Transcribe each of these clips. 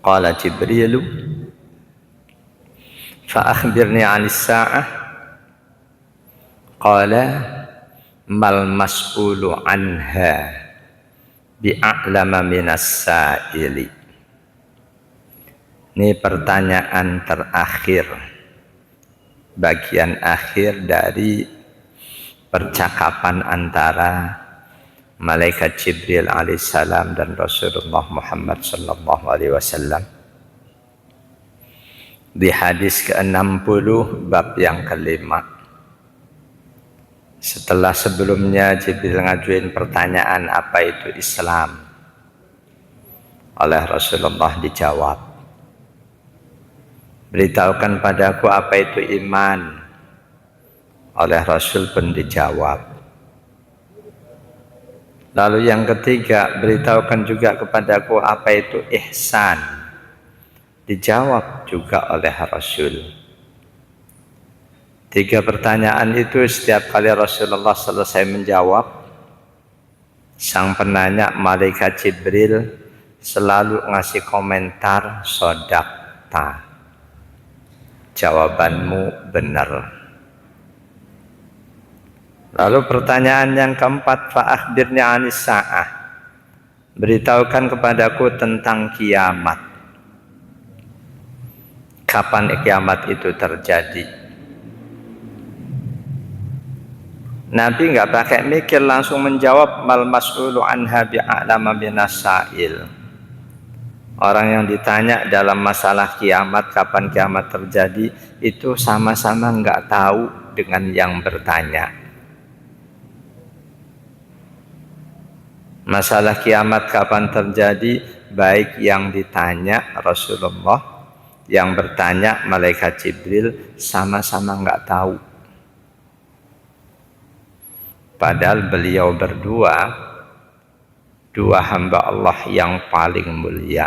Qala Jibrilu fa akhbirni 'anis sa'ah. Qala mal mas'ulu anha bi'a'lama minas sa'ili. Ini pertanyaan terakhir, bagian akhir dari percakapan antara malaikat Jibril alaihissalam dan Rasulullah Muhammad sallallahu alaihi wasallam di hadis ke-60 bab yang kelima. Setelah sebelumnya Jibril ngajuin pertanyaan apa itu Islam, oleh Rasulullah dijawab, beritahukan padaku apa itu iman, oleh Rasul pun dijawab. Lalu yang ketiga, beritahukan juga kepadaku apa itu ihsan, dijawab juga oleh Rasul. 3 pertanyaan itu setiap kali Rasulullah selesai menjawab, sang penanya malaikat Jibril selalu ngasih komentar, sodakta, jawabanmu benar. Lalu pertanyaan yang keempat, fa akhbirni 'anis sa'ah, beritahukan kepadaku tentang kiamat. Kapan kiamat itu terjadi? Nabi nggak pakai mikir, langsung menjawab, mal mas'ulu anha bi'a'lama minas sa'il. Orang yang ditanya dalam masalah kiamat, kapan kiamat terjadi, itu sama-sama nggak tahu dengan yang bertanya. Masalah kiamat kapan terjadi, baik yang ditanya Rasulullah, yang bertanya malaikat Jibril, sama-sama nggak tahu. Padahal beliau berdua, 2 hamba Allah yang paling mulia.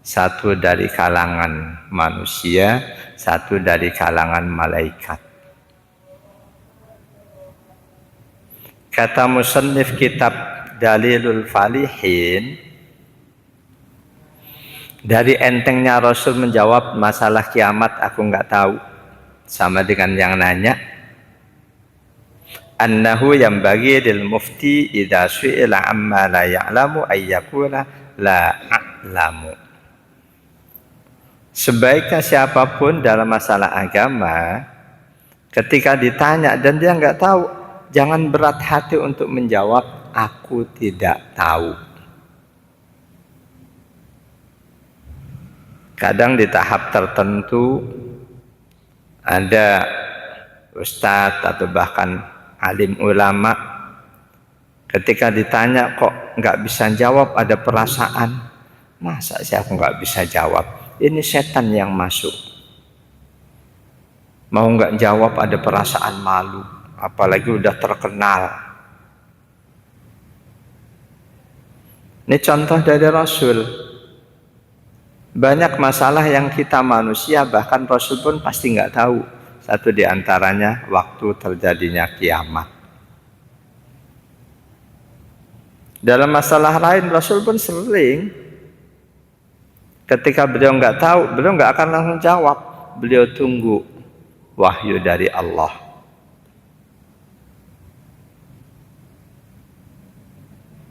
Satu dari kalangan manusia, satu dari kalangan malaikat. Kata musannif kitab Dalilul Falihin, dari entengnya Rasul menjawab masalah kiamat aku nggak tahu, sama dengan yang nanya, annahu yambaghi lil mufti idza su'ila amma la ya'lamu ay yaqula la a'lamu. Sebaiknya siapapun dalam masalah agama, ketika ditanya dan dia nggak tahu, jangan berat hati untuk menjawab aku tidak tahu. Kadang di tahap tertentu ada ustadz atau bahkan alim ulama, ketika ditanya kok nggak bisa jawab, ada perasaan, masa sih aku nggak bisa jawab, ini setan yang masuk. Mau nggak jawab ada perasaan malu, apalagi udah terkenal. Ini contoh dari Rasul. Banyak masalah yang kita manusia, bahkan Rasul pun pasti nggak tahu. Satu di antaranya waktu terjadinya kiamat. Dalam masalah lain Rasul pun sering, ketika beliau nggak tahu, beliau nggak akan langsung jawab. Beliau tunggu wahyu dari Allah.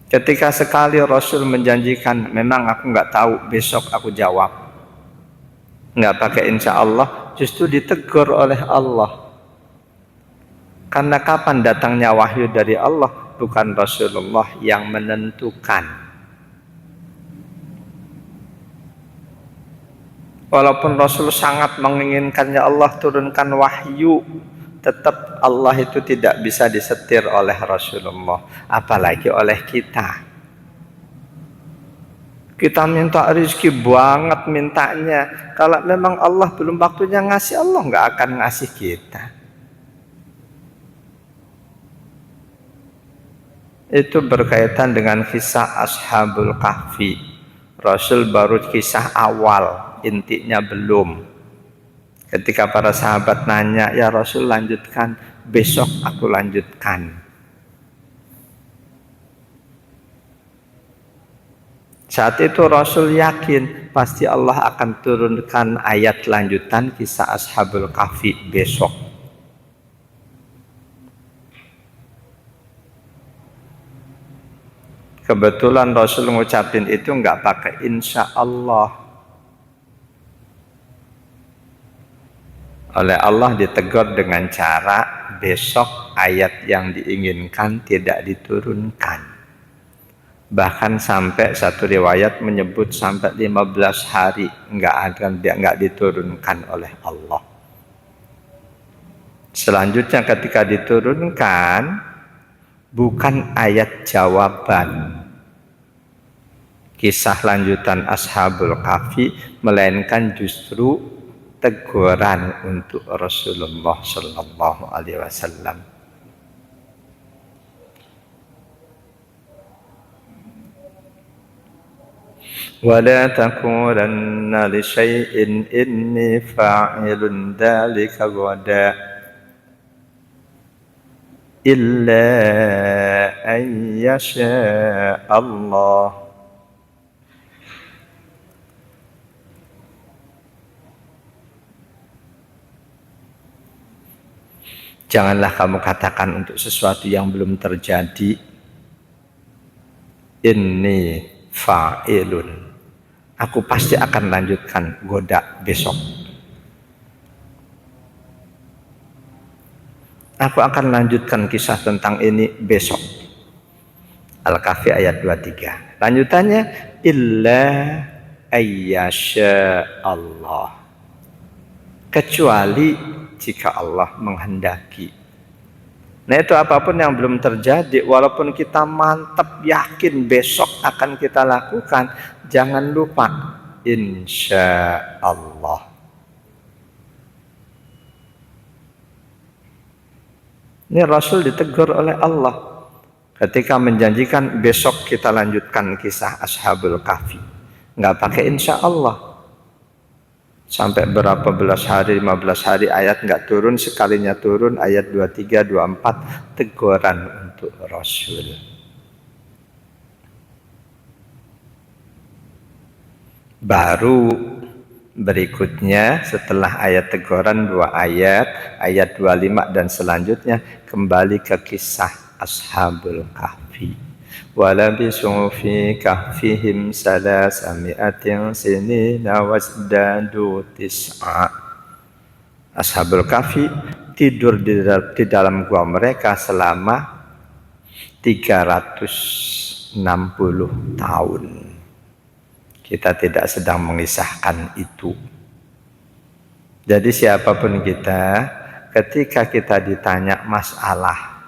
Ketika sekali Rasul menjanjikan, memang aku nggak tahu, besok aku jawab, nggak pakai insya Allah, justru ditegur oleh Allah. Karena kapan datangnya wahyu dari Allah, bukan Rasulullah yang menentukan. Walaupun Rasul sangat menginginkannya Allah turunkan wahyu, tetap Allah itu tidak bisa disetir oleh Rasulullah, apalagi oleh kita. Kita minta rezeki banget mintanya, kalau memang Allah belum waktunya ngasih, Allah nggak akan ngasih kita. Itu berkaitan dengan kisah Ashabul Kahfi. Rasul baru kisah awal, intinya belum. Ketika para sahabat nanya, ya Rasul lanjutkan, besok aku lanjutkan. Saat itu Rasul yakin pasti Allah akan turunkan ayat lanjutan kisah Ashabul Kahfi besok. Kebetulan Rasul ngucapin itu nggak pakai insya Allah. Oleh Allah ditegur dengan cara besok ayat yang diinginkan tidak diturunkan. Bahkan sampai satu riwayat menyebut sampai 15 hari nggak diturunkan oleh Allah. Selanjutnya ketika diturunkan bukan ayat jawaban kisah lanjutan Ashabul Kahfi, melainkan justru teguran untuk Rasulullah Sallallahu Alaihi Wasallam. ولا تقولن لشيء إني فاعل ذلك غدا إلا أن يشاء الله. Janganlah kamu katakan untuk sesuatu yang belum terjadi, inni fa'ilun, aku pasti akan lanjutkan goda besok. Aku akan lanjutkan kisah tentang ini besok. Al-Kahfi ayat 23. Lanjutannya, illa ayyasha Allah, kecuali jika Allah menghendaki. Nah itu apapun yang belum terjadi, walaupun kita mantap yakin besok akan kita lakukan, jangan lupa insya Allah. Ini Rasul ditegur oleh Allah ketika menjanjikan besok kita lanjutkan kisah Ashabul Kahfi. Nggak pakai insya Allah. Sampai berapa belas hari, 15 hari ayat nggak turun, sekalinya turun ayat 23, 24, teguran untuk Rasul. Baru berikutnya setelah ayat teguran 2 ayat 25 dan selanjutnya kembali ke kisah Ashabul Kahfi. وَلَبِثُوا فِي كَهْفِهِمْ 300 سِنِينَ وَازْدَادُوا 9. Ashabul Kahfi tidur di dalam gua mereka selama 360 tahun. Kita tidak sedang mengisahkan itu. Jadi siapapun kita, ketika kita ditanya masalah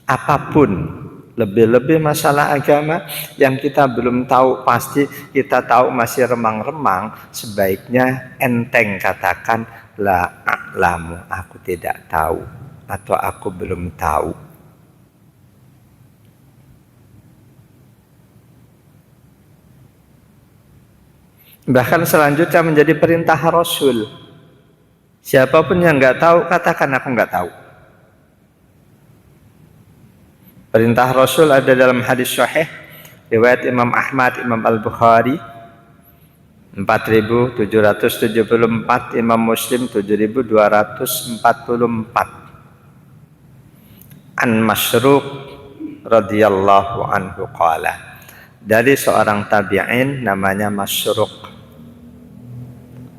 apapun, lebih-lebih masalah agama yang kita belum tahu pasti, kita tahu masih remang-remang, sebaiknya enteng katakan la a'lamu, aku tidak tahu, atau aku belum tahu. Bahkan selanjutnya menjadi perintah Rasul, siapapun yang nggak tahu katakan aku nggak tahu. Perintah Rasul ada dalam hadis sahih riwayat Imam Ahmad, Imam Al-Bukhari 4774, Imam Muslim 7244. An Masruq radhiyallahu anhu qala, dari seorang tabi'in namanya Masruq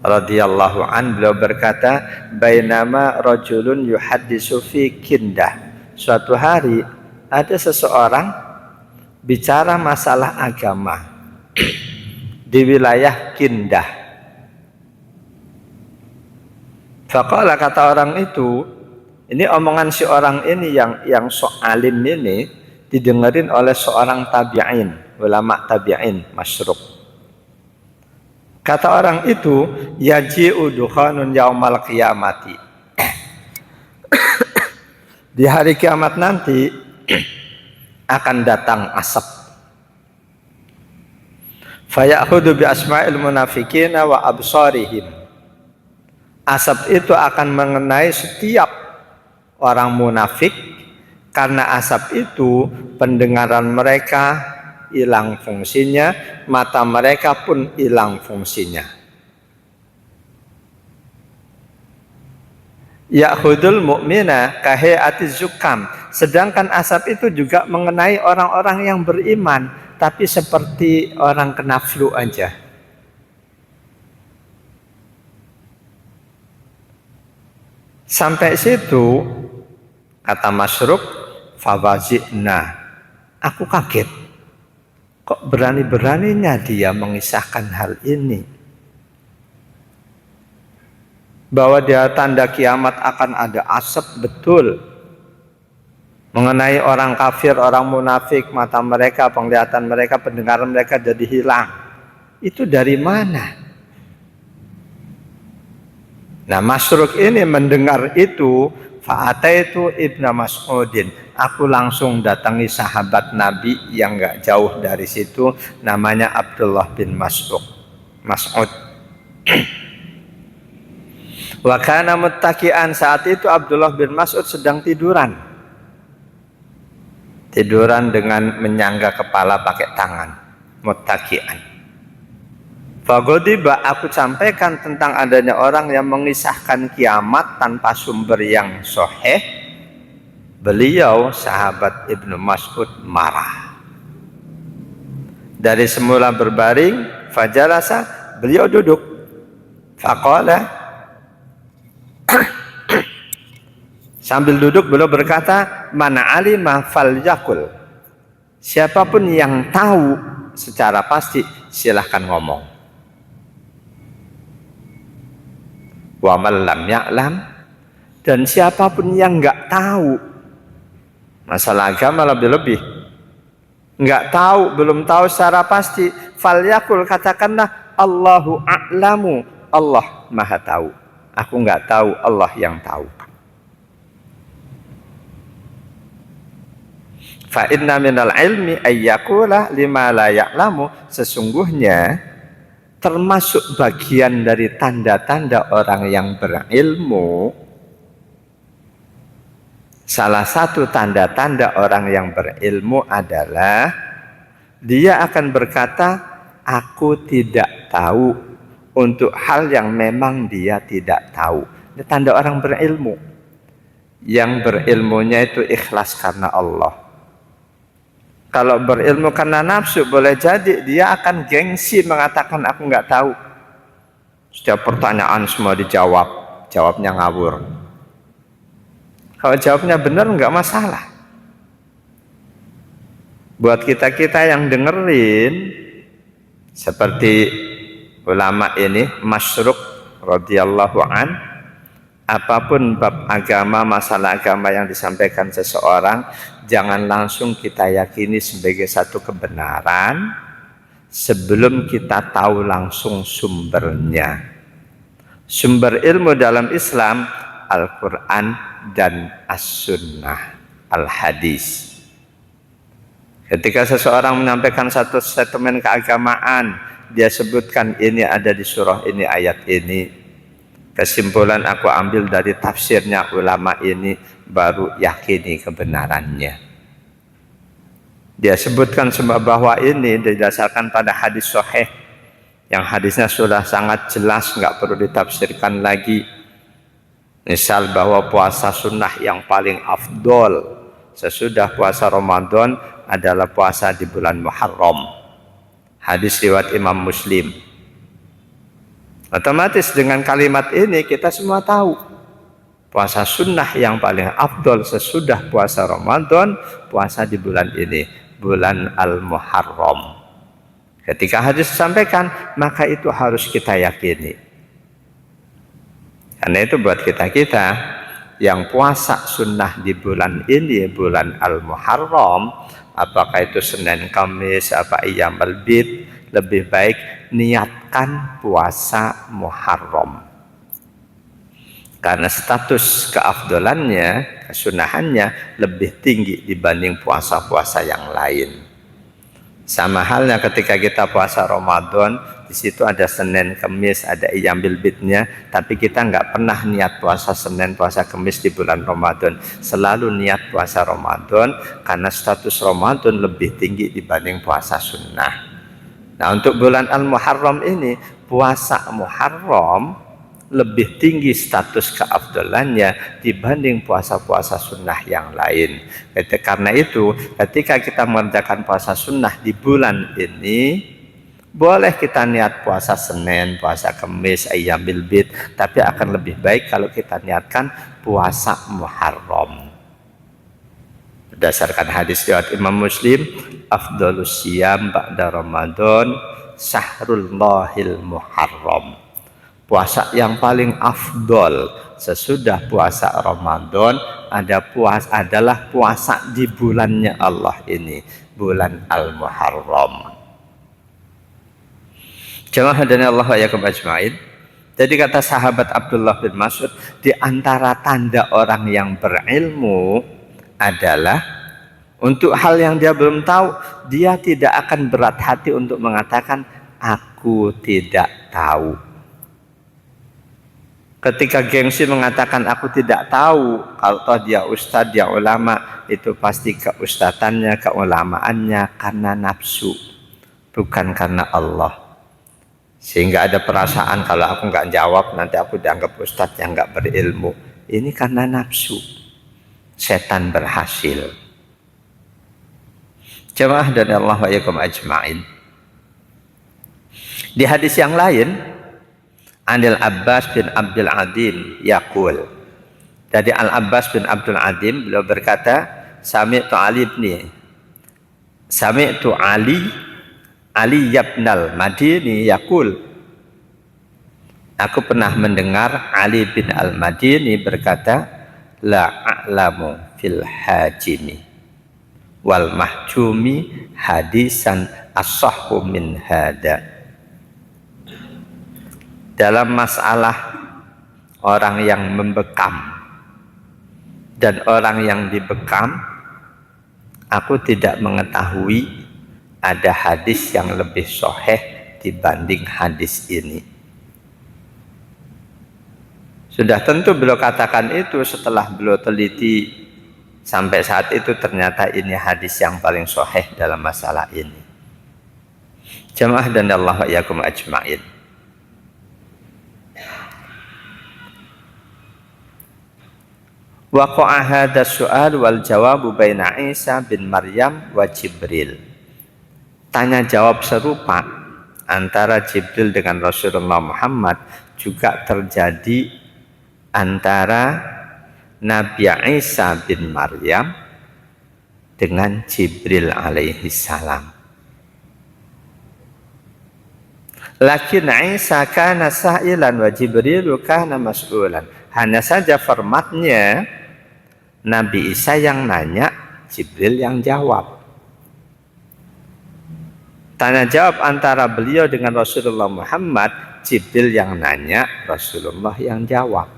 radhiyallahu an, beliau berkata, bainama rajulun yuhaddisu fi Kindah, suatu hari ada seseorang bicara masalah agama di wilayah Kindah. Faqala, kata orang itu, ini omongan si orang ini yang sok alim ini didengerin oleh seorang tabi'in, ulama tabi'in, Masruq. Kata orang itu, yaji'u dukhanun yaumal qiyamati, di hari kiamat nanti akan datang asap. Fayakhudhu bi asma'il munafiqina wa absarihim, asap itu akan mengenai setiap orang munafik, karena asap itu pendengaran mereka hilang fungsinya, mata mereka pun hilang fungsinya. Ya'khudul mu'mina kahayati zukam. Sedangkan asap itu juga mengenai orang-orang yang beriman, tapi seperti orang kena flu aja. Sampai situ kata Masruq, fawazina. Aku kaget. Kok berani-beraninya dia mengisahkan hal ini? Bahwa dia tanda kiamat akan ada asap, betul. Mengenai orang kafir, orang munafik, mata mereka, penglihatan mereka, pendengaran mereka jadi hilang. Itu dari mana? Nah, Masruq ini mendengar itu, fa'ataitu Ibnu Mas'udin. Aku langsung datangi sahabat Nabi yang gak jauh dari situ, namanya Abdullah bin Mas'ud. Wa kana muttaqian, saat itu Abdullah bin Mas'ud sedang tiduran. Tiduran dengan menyangga kepala pakai tangan, muttaqian. Fagodiba, aku sampaikan tentang adanya orang yang mengisahkan kiamat tanpa sumber yang sahih. Beliau sahabat Ibnu Mas'ud marah. Dari semula berbaring, fajalasa, beliau duduk. Faqala, sambil duduk beliau berkata, mana alima falyakul. Siapapun yang tahu secara pasti silahkan ngomong. Wa man lam ya'lam, dan siapapun yang enggak tahu masalah agama, lebih-lebih enggak tahu, belum tahu secara pasti, falyakul, katakanlah Allahu a'lamu, Allah Maha tahu. Aku enggak tahu, Allah yang tahu. Fa inna minal ilmi ayyakula lima la ya'lamu, sesungguhnya termasuk bagian dari tanda-tanda orang yang berilmu. Salah satu tanda-tanda orang yang berilmu adalah dia akan berkata, aku tidak tahu, untuk hal yang memang dia tidak tahu. Ini tanda orang berilmu. Yang berilmunya itu ikhlas karena Allah. Kalau berilmu karena nafsu, boleh jadi dia akan gengsi mengatakan aku nggak tahu. Setiap pertanyaan semua dijawab, jawabnya ngawur. Kalau jawabnya benar nggak masalah. Buat kita-kita yang dengerin, seperti ulama ini, Masruq radhiyallahu an, apapun bab agama, masalah agama yang disampaikan seseorang, jangan langsung kita yakini sebagai satu kebenaran sebelum kita tahu langsung sumbernya. Sumber ilmu dalam Islam Al-Quran dan As-Sunnah, Al-Hadis. Ketika seseorang menyampaikan satu statement keagamaan, dia sebutkan ini ada di surah ini, ayat ini. Kesimpulan aku ambil dari tafsirnya ulama ini, baru yakini kebenarannya. Dia sebutkan semua bahwa ini didasarkan pada hadis sahih, yang hadisnya sudah sangat jelas, nggak perlu ditafsirkan lagi. Misal bahwa puasa sunnah yang paling afdol sesudah puasa Ramadan adalah puasa di bulan Muharram. Hadis riwayat Imam Muslim. Otomatis dengan kalimat ini kita semua tahu puasa sunnah yang paling afdol sesudah puasa Ramadan, puasa di bulan ini, bulan Al-Muharram. Ketika hadis disampaikan, maka itu harus kita yakini. Karena itu buat kita-kita yang puasa sunnah di bulan ini, bulan Al-Muharram, apakah itu Senin, Kamis, apa Ayyamul Bid, lebih baik niatkan puasa Muharram. Karena status keafdolannya, kesunahannya lebih tinggi dibanding puasa-puasa yang lain. Sama halnya ketika kita puasa Ramadan, Di situ ada Senin, Kamis, ada Ayyam bil Bidnya, tapi kita nggak pernah niat puasa Senin, puasa Kamis di bulan Ramadan. Selalu niat puasa Ramadan karena status Ramadan lebih tinggi dibanding puasa sunnah. Nah, untuk bulan Al-Muharram ini, puasa Muharram lebih tinggi status keafdalannya dibanding puasa-puasa sunnah yang lain. Karena itu, ketika kita mengerjakan puasa sunnah di bulan ini, boleh kita niat puasa Senin, puasa Kamis, Ayyam bil Bid, tapi akan lebih baik kalau kita niatkan puasa Muharram. Berdasarkan hadis riwayat Imam Muslim, afdhalus siyam ba'da Ramadan sahrullahil Muharram. Puasa yang paling afdol sesudah puasa Ramadan adalah puasa di bulannya Allah ini, bulan Al-Muharram. Jamaah hadani Allah wa iyyakum ajmain. Jadi kata sahabat Abdullah bin Mas'ud, di antara tanda orang yang berilmu adalah untuk hal yang dia belum tahu, dia tidak akan berat hati untuk mengatakan aku tidak tahu. Ketika gengsi mengatakan aku tidak tahu, kalau toh dia ustadz, dia ulama, itu pasti keustatannya, keulamaannya karena nafsu, bukan karena Allah. Sehingga ada perasaan kalau aku nggak jawab nanti aku dianggap ustadz yang nggak berilmu. Ini karena nafsu. Setan berhasil. Jamaah dan Allah wa iyyakum ajma'in. Di hadis yang lain, Anil Abbas bin Abdul Adim yaqul. Dari Al Abbas bin Abdul Adim beliau berkata, Sami'tu Ali ibnal Madini yaqul. Aku pernah mendengar Ali bin Al-Madini berkata, la a'lamu fil hajimi wal mahjumi hadisan as-sahhu min hada. Dalam masalah orang yang membekam dan orang yang dibekam, aku tidak mengetahui ada hadis yang lebih sahih dibanding hadis ini. Sudah tentu beliau katakan itu setelah beliau teliti sampai saat itu ternyata ini hadis yang paling sahih dalam masalah ini. Jamaah dan Allah wa iyyakum ajma'in. Waqa'a hadha su'al wal jawabu baina Isa bin Maryam wa Jibril. Tanya jawab serupa antara Jibril dengan Rasulullah Muhammad juga terjadi antara Nabi Isa bin Maryam dengan Jibril alaihi salam. Lakin Isa kana sa'ilan wa Jibril kana mas'ulan. Hanya saja formatnya Nabi Isa yang nanya, Jibril yang jawab. Tanya jawab antara beliau dengan Rasulullah Muhammad, Jibril yang nanya, Rasulullah yang jawab.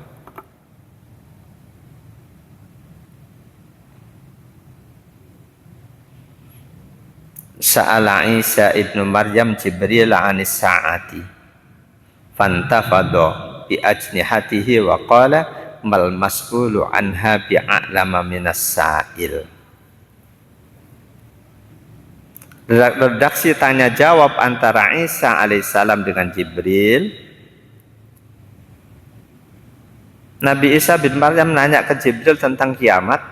Sa'ala Isa ibnu Maryam Jibril anis sa'ati fantafadha bi ajnihatihi wa qala mal mas'ulu anha bi'a'lama minas sa'il. Redaksi tanya jawab antara Isa alaihissalam dengan Jibril. Nabi Isa bin Maryam nanya ke Jibril tentang kiamat.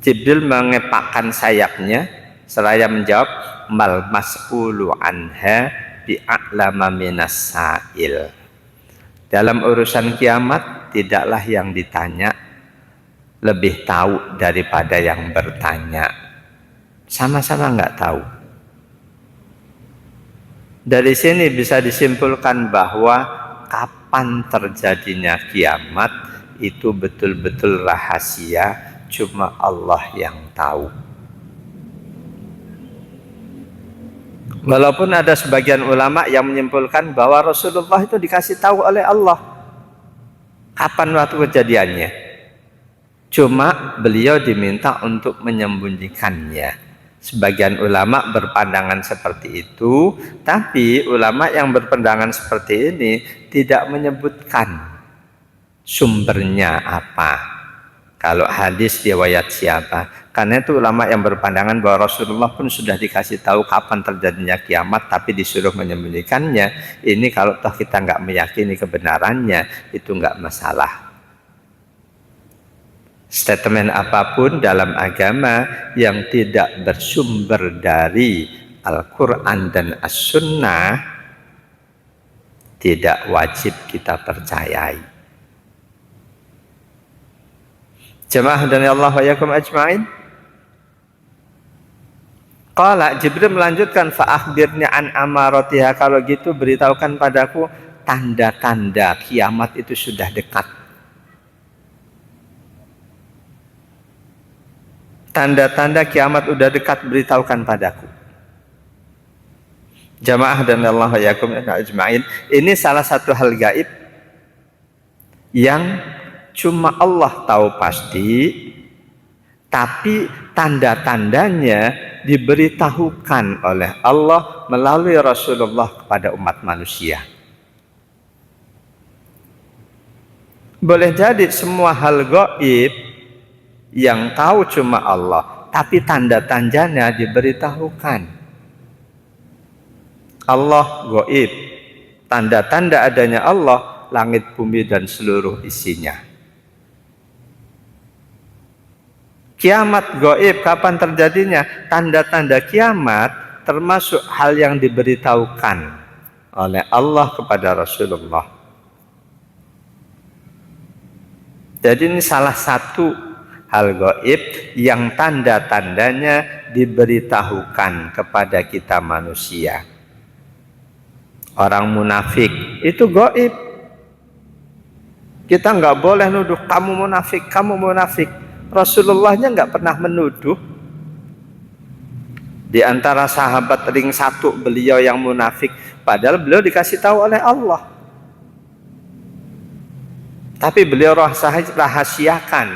Jibril mengepakkan sayapnya seraya menjawab mal mas'ulu anha bi'a'lama minas sa'il. Dalam urusan kiamat tidaklah yang ditanya lebih tahu daripada yang bertanya. Sama-sama nggak tahu. Dari sini bisa disimpulkan bahwa kapan terjadinya kiamat itu betul-betul rahasia, cuma Allah yang tahu. Walaupun ada sebagian ulama yang menyimpulkan bahwa Rasulullah itu dikasih tahu oleh Allah kapan waktu kejadiannya. Cuma beliau diminta untuk menyembunyikannya. Sebagian ulama berpandangan seperti itu, tapi ulama yang berpandangan seperti ini tidak menyebutkan sumbernya apa. Kalau hadis riwayat siapa? Karena itu ulama yang berpandangan bahwa Rasulullah pun sudah dikasih tahu kapan terjadinya kiamat, tapi disuruh menyembunyikannya. Ini kalau toh kita nggak meyakini kebenarannya, itu nggak masalah. Statement apapun dalam agama yang tidak bersumber dari Al-Quran dan As-Sunnah tidak wajib kita percayai. Jemaah dan Allah wa yakum ajma'in. Qala, Jibril melanjutkan, fa'akhbirni an amaratiha, kalau gitu beritahukan padaku tanda-tanda kiamat itu sudah dekat. Tanda-tanda kiamat udah dekat, beritahukan padaku. Jamaah dan Allah yakum ajma'in. Ini salah satu hal gaib yang cuma Allah tahu pasti, tapi tanda-tandanya diberitahukan oleh Allah melalui Rasulullah kepada umat manusia. Boleh jadi semua hal gaib yang tahu cuma Allah, tapi tanda-tandanya diberitahukan. Allah gaib, tanda-tanda adanya Allah, langit bumi dan seluruh isinya. Kiamat gaib, kapan terjadinya? Tanda-tanda kiamat termasuk hal yang diberitahukan oleh Allah kepada Rasulullah. Jadi ini salah satu hal gaib yang tanda-tandanya diberitahukan kepada kita manusia. Orang munafik itu gaib. Kita nggak boleh nuduh kamu munafik, kamu munafik. Rasulullahnya nggak pernah menuduh. Di antara sahabat ring satu beliau yang munafik, padahal beliau dikasih tahu oleh Allah. Tapi beliau rahasiakan.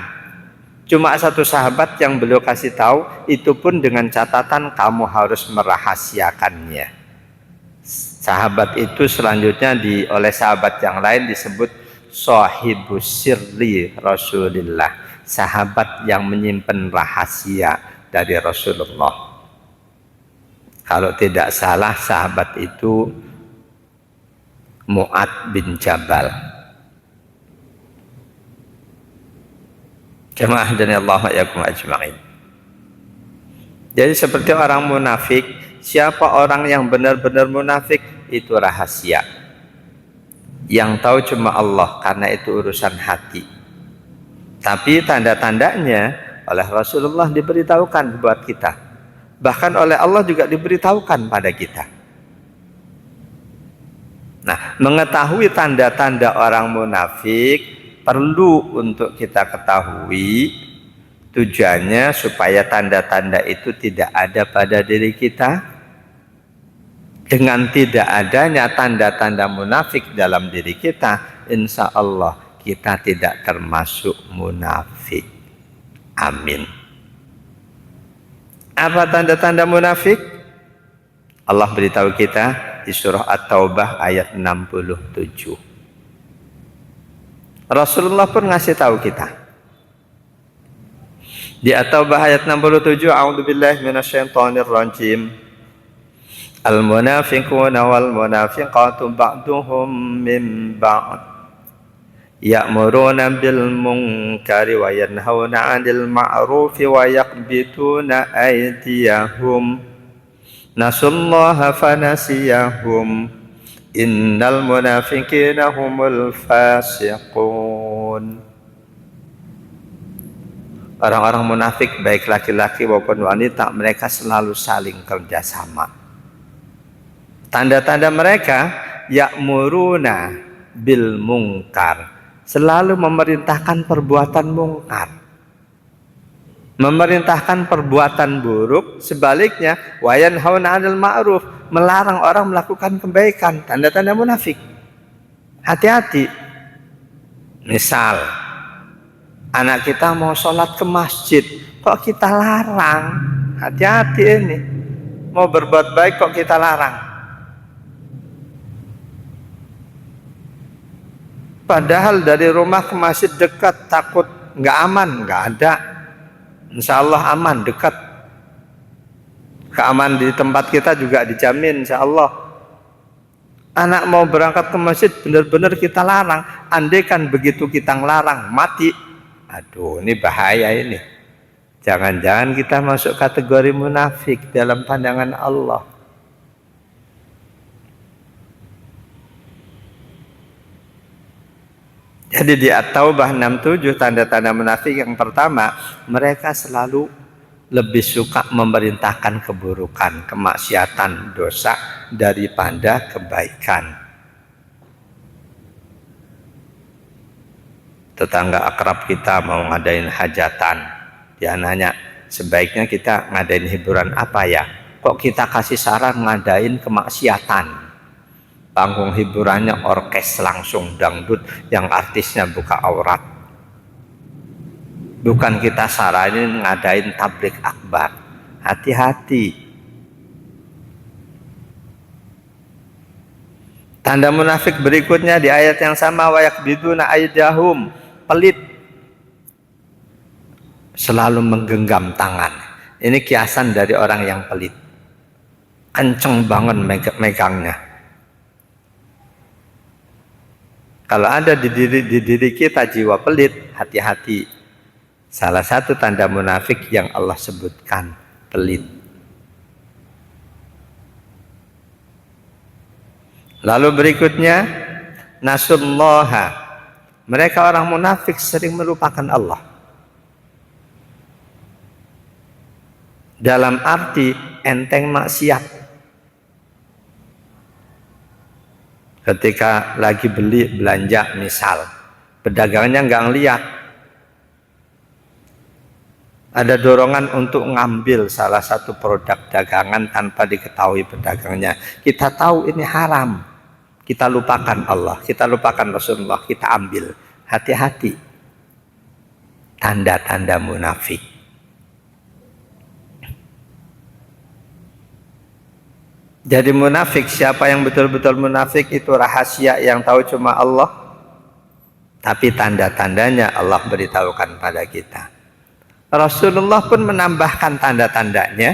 Cuma satu sahabat yang beliau kasih tahu, itu pun dengan catatan kamu harus merahasiakannya. Sahabat itu selanjutnya oleh sahabat yang lain disebut sahibus sirri Rasulillah, sahabat yang menyimpan rahasia dari Rasulullah. Kalau tidak salah sahabat itu Mu'ad bin Jabal. Jemaah dan Allah yakum ajma'in. Jadi seperti orang munafik, siapa orang yang benar-benar munafik? Itu rahasia. Yang tahu cuma Allah, karena itu urusan hati. Tapi tanda-tandanya oleh Rasulullah diberitahukan buat kita. Bahkan oleh Allah juga diberitahukan pada kita. Nah, mengetahui tanda-tanda orang munafik perlu untuk kita ketahui, tujuannya supaya tanda-tanda itu tidak ada pada diri kita. Dengan tidak adanya tanda-tanda munafik dalam diri kita, insya Allah kita tidak termasuk munafik. Amin. Apa tanda-tanda munafik? Allah beritahu kita di surah At-Taubah ayat 67. Rasulullah pun ngasih tahu kita. Di At-Taubah ayat 67, a'udzubillahi minasyaitonir rajim. Al-munafiquna wal munafiqatu ba'duhum min ba'd. Ya'muruna bil munkari wa yanhauna 'anil ma'rufi wa yaqbituna aydiyahum. Nasullaha fanasiyahum. Innal munafiqina humul fasiqun. Orang-orang munafik baik laki-laki maupun wanita, mereka selalu saling kerjasama. Tanda-tanda mereka, ya'muruna bil munkar, selalu memerintahkan perbuatan mungkar, memerintahkan perbuatan buruk. Sebaliknya, wa yanhauna 'anil ma'ruf, melarang orang melakukan kebaikan. Tanda-tanda munafik. Hati-hati. Misal anak kita mau sholat ke masjid, kok kita larang? Hati-hati ini. Mau berbuat baik kok kita larang. Padahal dari rumah ke masjid dekat, takut nggak aman, nggak ada. Insya Allah aman, dekat. Keamanan di tempat kita juga dijamin, insya Allah. Anak mau berangkat ke masjid, benar-benar kita larang. Andai kan begitu kita ngelarang, mati. Aduh, ini bahaya ini. Jangan-jangan kita masuk kategori munafik dalam pandangan Allah. Jadi di At-Taubah 67 tanda-tanda munafik yang pertama, mereka selalu lebih suka memerintahkan keburukan, kemaksiatan, dosa daripada kebaikan. Tetangga akrab kita mau ngadain hajatan, dia nanya, sebaiknya kita ngadain hiburan apa ya? Kok kita kasih saran ngadain kemaksiatan? Panggung hiburannya orkes langsung dangdut yang artisnya buka aurat. Bukan kita saranin ngadain tablik akbar. Hati-hati. Tanda munafik berikutnya di ayat yang sama, wa yakbiduna aydahum, pelit. Selalu menggenggam tangan. Ini kiasan dari orang yang pelit. Kenceng banget megangnya. Kalau ada di diri kita jiwa pelit, hati-hati. Salah satu tanda munafik yang Allah sebutkan, pelit. Lalu berikutnya, nasullaha. Mereka orang munafik sering melupakan Allah. Dalam arti enteng maksiat. Ketika lagi beli belanja misal, pedagangnya nggak ngeliat, ada dorongan untuk ngambil salah satu produk dagangan tanpa diketahui pedagangnya. Kita tahu ini haram, kita lupakan Allah, kita lupakan Rasulullah, kita ambil. Hati-hati. Tanda-tanda munafik. Jadi munafik, siapa yang betul-betul munafik itu rahasia yang tahu cuma Allah. Tapi tanda-tandanya Allah beritahukan pada kita. Rasulullah pun menambahkan tanda-tandanya.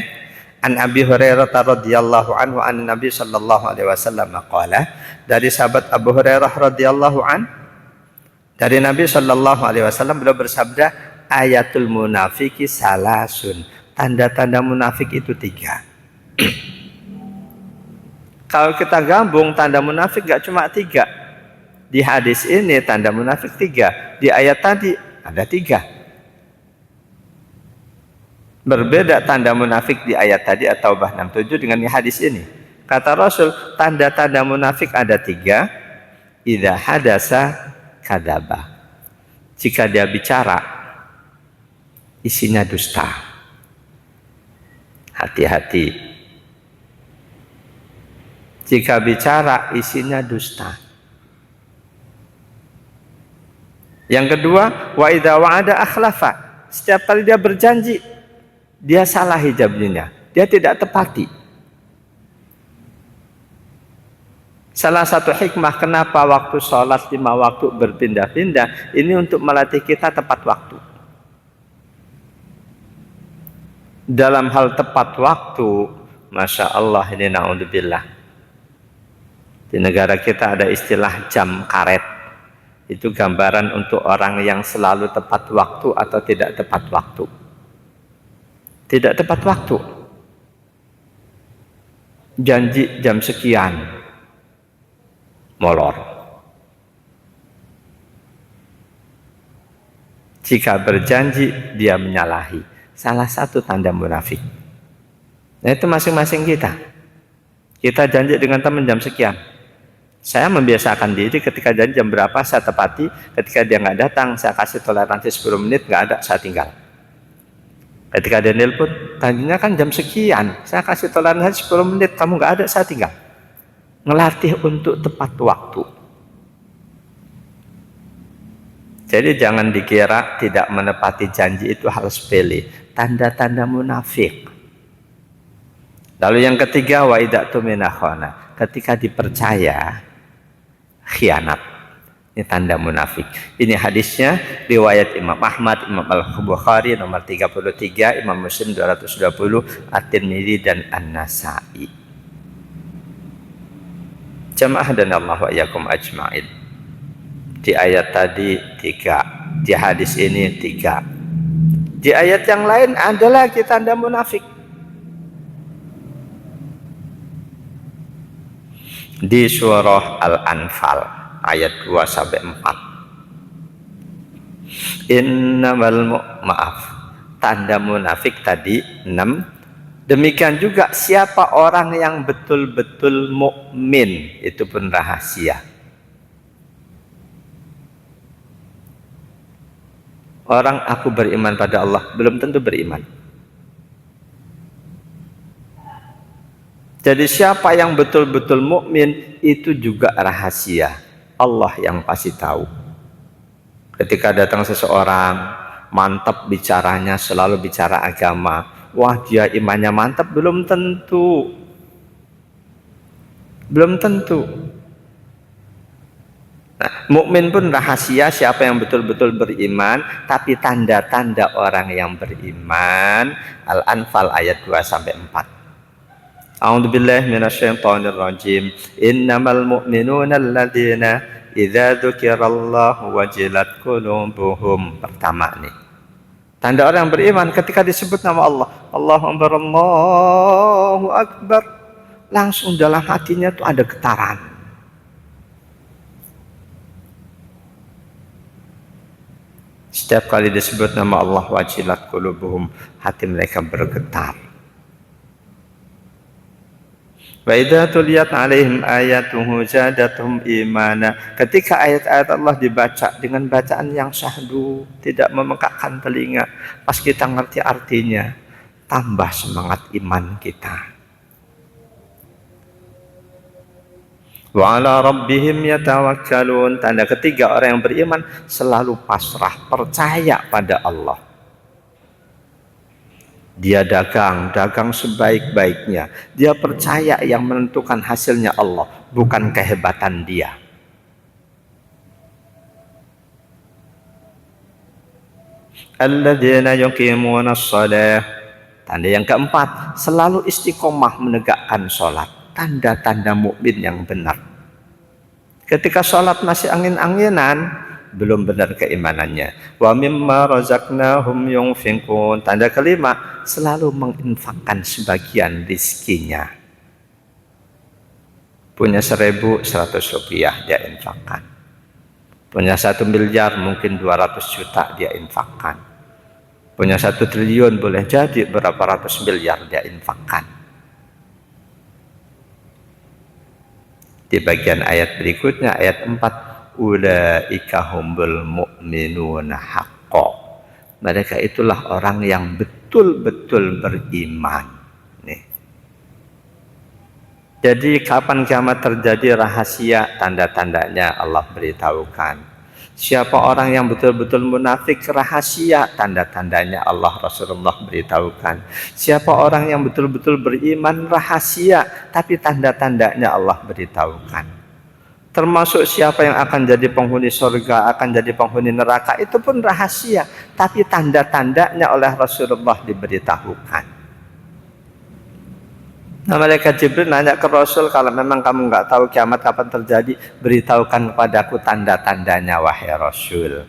An Abi Hurairah radhiyallahu anhu an Nabi sallallahu alaihi wasallam qala, dari sahabat Abu Hurairah radhiyallahu an, dari Nabi sallallahu alaihi wasallam beliau bersabda, ayatul munafiki salasun. Tanda-tanda munafik itu 3. Kalau kita gabung tanda munafik gak cuma 3. Di hadis ini tanda munafik 3. Di ayat tadi ada 3. Berbeda tanda munafik di ayat tadi atau At-Taubah 67 dengan di hadis ini. Kata Rasul, tanda-tanda munafik ada 3. Idza hadasa kadzaba. Jika dia bicara, isinya dusta. Hati-hati. Jika bicara isinya dusta. Yang kedua, wa idza wa'ada akhlafa. Setiap kali dia berjanji, dia salah janjinya. Dia tidak tepati. Salah satu hikmah kenapa waktu sholat 5 waktu berpindah-pindah, ini untuk melatih kita tepat waktu. Dalam hal tepat waktu, Masya Allah, ini na'udzubillah. Di negara kita ada istilah jam karet. Itu gambaran untuk orang yang selalu tepat waktu atau tidak tepat waktu. Tidak tepat waktu. Janji jam sekian, molor. Jika berjanji, dia menyalahi. Salah satu tanda munafik. Nah, itu masing-masing kita. Kita janji dengan teman jam sekian. Saya membiasakan diri ketika janji jam berapa saya tepati. Ketika dia nggak datang, saya kasih toleransi 10 menit, nggak ada, saya tinggal. Ketika dia nelpon, tadinya kan jam sekian, saya kasih toleransi 10 menit, kamu nggak ada, saya tinggal. Ngelatih untuk tepat waktu. Jadi jangan dikira tidak menepati janji itu hal sepele. Tanda-tanda munafik. Lalu yang ketiga, wa idza tumina khana, ketika dipercaya khianat. Ini tanda munafik. Ini hadisnya riwayat Imam Ahmad, Imam Al-Bukhari nomor 33, Imam Muslim 220, At-Tirmidzi dan An-Nasa'i. Jamaah dan Allah wa iyyakum ajma'in. Di ayat tadi 3, di hadis ini 3. Di ayat yang lain ada lagi tanda munafik. Di surah Al-Anfal ayat 2 sampai 4. Maaf, tanda munafik tadi 6. Demikian juga siapa orang yang betul-betul mukmin, itu pun rahasia. Orang aku beriman pada Allah belum tentu beriman. Jadi siapa yang betul-betul mukmin itu juga rahasia. Allah yang pasti tahu. Ketika datang seseorang mantap bicaranya, selalu bicara agama, wah dia imannya mantap, belum tentu. Belum tentu. Nah, mukmin pun rahasia siapa yang betul-betul beriman, tapi tanda-tanda orang yang beriman. Al-Anfal ayat 2 sampai 4. A'udzubillahi minasyaitonir rajim. Innamal mu'minuna alladzina idza dzukirallahu wajilat qulubuhum. Pertama nih. Tanda orang yang beriman ketika disebut nama Allah, Allahu Akbar, Allahu Akbar, langsung dalam hatinya tuh ada getaran. Setiap kali disebut nama Allah, wajilat qulubuhum, hati mereka bergetar. Wa idza tuliyat 'alaihim ayatuhu zadatuhum imana. Ketika ayat-ayat Allah dibaca dengan bacaan yang syahdu, tidak memekakkan telinga, pas kita ngerti artinya, tambah semangat iman kita. Wa 'ala rabbihim yatawakkalun. Tanda ketiga orang yang beriman selalu pasrah, percaya pada Allah. Dia dagang sebaik-baiknya. Dia percaya yang menentukan hasilnya Allah, bukan kehebatan dia. Alladzina yuqimuna shalah. Tanda yang keempat, selalu istiqomah menegakkan sholat. Tanda-tanda mukmin yang benar. Ketika sholat masih angin-anginan, belum benar keimanannya. Wa mimma razaqnahum yunfiqun. Tanda kelima, selalu menginfakkan sebagian rizkinya. Punya 1.100 rupiah dia infakkan. Punya 1 miliar mungkin 200 juta dia infakkan. Punya 1 triliun boleh jadi berapa ratus miliar dia infakkan. Di bagian ayat berikutnya, ayat 4, ulaika humul mu'minuna haqqo. Mereka itulah orang yang betul-betul beriman. Nih. Jadi kapan kiamat terjadi, rahasia, tanda-tandanya Allah beritahukan. Siapa orang yang betul-betul munafik, rahasia, tanda-tandanya Allah Rasulullah beritahukan. Siapa orang yang betul-betul beriman, rahasia, tapi tanda-tandanya Allah beritahukan. Termasuk siapa yang akan jadi penghuni surga, akan jadi penghuni neraka, itu pun rahasia, tapi tanda-tandanya oleh Rasulullah diberitahukan. Nah, malaikat Jibril nanya ke Rasul, kalau memang kamu nggak tahu kiamat kapan terjadi, beritahukan kepadaku tanda-tandanya wahai Rasul.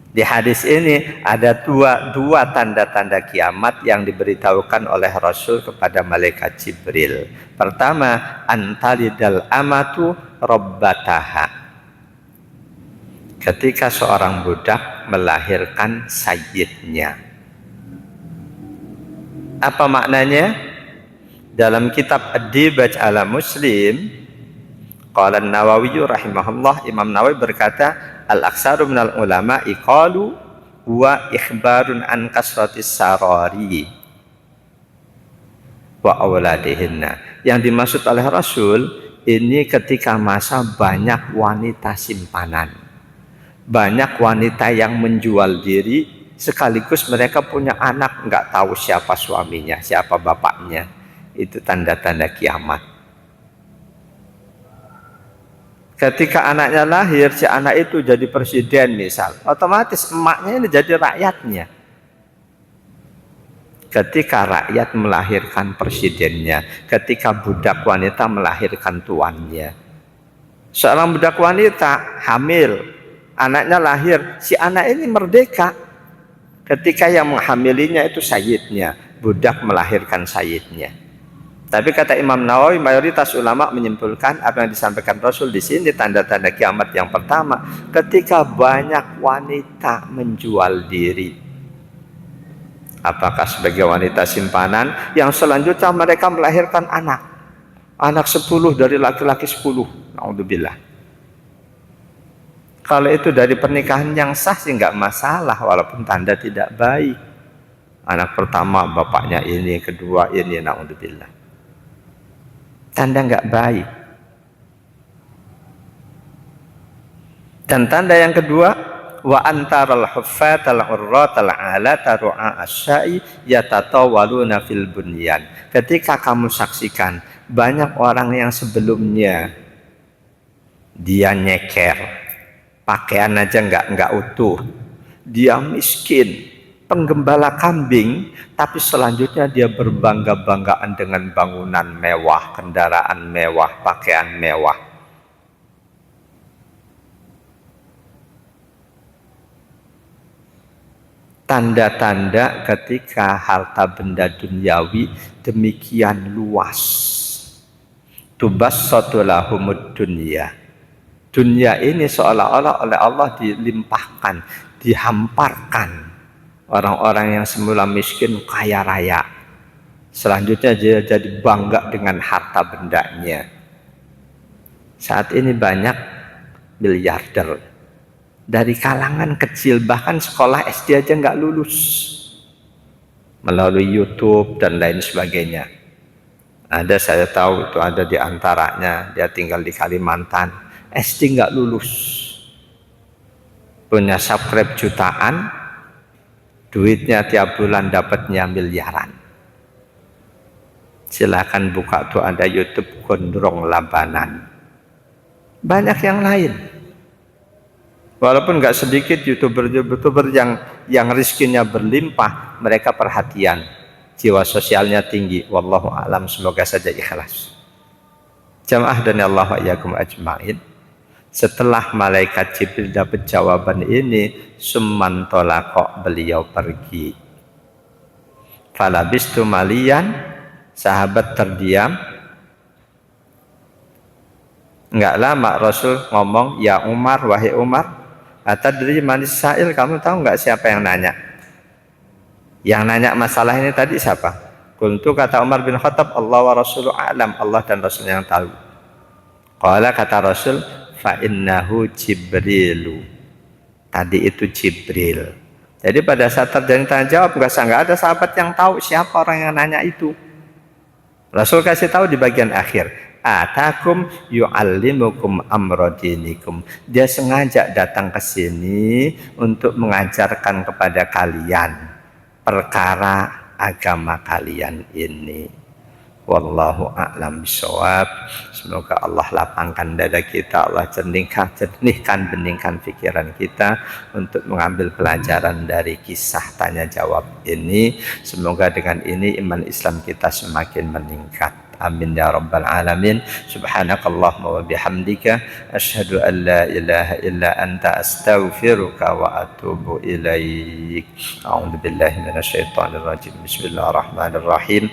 Di hadis ini ada dua tanda-tanda kiamat yang diberitahukan oleh Rasul kepada malaikat Jibril. Pertama, antalidal amatu rabbataha. Ketika seorang budak melahirkan sayyidnya. Apa maknanya? Dalam kitab Ad-Dibaj ala Muslim, qala An-Nawawi rahimahullah, Imam Nawawi berkata, al-aksaru minal ulama iqalu wa ikhbarun an kasratis sarari wa awladihinna. Yang dimaksud oleh Rasul ini ketika masa banyak wanita simpanan, banyak wanita yang menjual diri, sekaligus mereka punya anak, nggak tahu siapa suaminya, siapa bapaknya. Itu tanda-tanda kiamat. Ketika anaknya lahir, si anak itu jadi presiden misal, otomatis emaknya ini jadi rakyatnya. Ketika rakyat melahirkan presidennya, ketika budak wanita melahirkan tuannya. Seorang budak wanita hamil, anaknya lahir, si anak ini merdeka. Ketika yang menghamilinya itu sayyidnya, budak melahirkan sayyidnya. Tapi kata Imam Nawawi, mayoritas ulama menyimpulkan apa yang disampaikan Rasul di sini tanda-tanda kiamat yang pertama, ketika banyak wanita menjual diri. Apakah sebagai wanita simpanan, yang selanjutnya mereka melahirkan anak 10 dari laki-laki 10. Naudzubillah. Kalau itu dari pernikahan yang sah sih nggak masalah, walaupun tanda tidak baik. Anak pertama bapaknya ini, kedua ini, naudzubillah. Tanda nggak baik. Dan tanda yang kedua, wa antaral huffatal urratal alata ru'a asya'i yatatawaluna fil bunyan. Ketika kamu saksikan banyak orang yang sebelumnya dia nyeker, pakaian aja nggak utuh, dia miskin, penggembala kambing, tapi selanjutnya dia berbangga-banggaan dengan bangunan mewah, kendaraan mewah, pakaian mewah. Tanda-tanda ketika harta benda duniawi demikian luas. Tubassatu lahumud dunya. Dunia ini seolah-olah oleh Allah dilimpahkan, dihamparkan. Orang-orang yang semula miskin kaya raya. Selanjutnya dia jadi bangga dengan harta bendanya. Saat ini banyak miliarder. Dari kalangan kecil, bahkan sekolah SD aja nggak lulus. Melalui YouTube dan lain sebagainya. Ada, saya tahu itu ada di antaranya, dia tinggal di Kalimantan, SD nggak lulus. Punya subscribe jutaan, duitnya tiap bulan dapatnya miliaran. Silakan buka tuh, ada YouTube Gondrong Labanan. Banyak yang lain. Walaupun nggak sedikit youtuber yang rizkinya berlimpah, mereka perhatian, jiwa sosialnya tinggi. Wallahu a'lam, semoga saja ikhlas. Jamaah dan Allah wa iyyakum ajmain. Setelah malaikat Jibril dapat jawaban ini, summan tolakok, beliau pergi. Falabistu malian, sahabat terdiam. Enggak lama Rasul ngomong, ya Umar, wahai Umar, atadri manis sa'il, kamu tahu nggak siapa yang nanya? Yang nanya masalah ini tadi siapa? Kuntu, kata Umar bin Khattab, Allah wa Rasulu a'lam, Allah dan Rasul yang tahu. Qala, kata Rasul, fa innahu Jibrilu. Tadi itu Jibril. Jadi pada saat terjadi tanya jawab, nggak ada sahabat yang tahu siapa orang yang nanya itu. Rasul kasih tahu di bagian akhir, atakum yu'allimukum amrodinikum. Dia sengaja datang ke sini untuk mengajarkan kepada kalian perkara agama kalian ini. Wallahu a'lam bishawab. Semoga Allah lapangkan dada kita, Allah jernihkan beningkan pikiran kita untuk mengambil pelajaran dari kisah tanya jawab ini. Semoga dengan ini iman Islam kita semakin meningkat. Amin ya rabbal alamin. Subhanakallahumma wa bihamdika asyhadu an la ilaha illa anta astaghfiruka wa atubu ilaik. A'udzu billahi minasyaitonir rajim. Bismillahirrahmanirrahim.